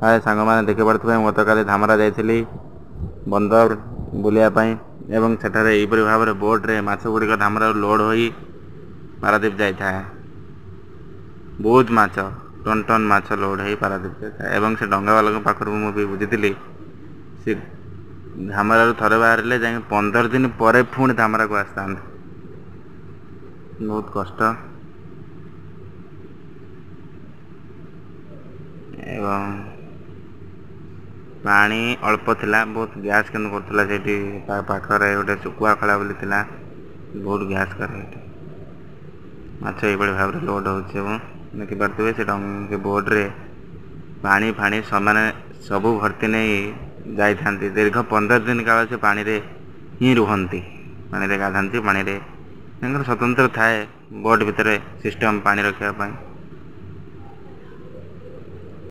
हाय सांग मैंने देखी पड़े मत काली धामरा जाइली बंदर बुलायापाई एवं सेठारे यहपरी भाव में बोट्रे माछ गुड़िक धामरा लोड हो पारादीप जाए बहुत माछ टन टन माछ लोड हो पारादीप जाए एवं से डंगा वाला पाखर मुझे बुझी सी धामरा थरे बाहर जा 15 दिन पर पुणी धामरा को आसता बहुत कष्ट एवं पानी अल्प थिला बहुत गैस के करतला पाखरे गोटे सुकुआ खला बोली बहुत गैस करे माछ ये भाव में लोड हो देखिपे से बोर्ड्रे पानी फाणी समान सबू भर्ती नहीं जाता दीर्घ 15 दिन काल से पानी रे ही रुहंती पानी रे गाधाती पानी रे स्वतंत्र थाए बोट भितर सिस्टम पानी रखापी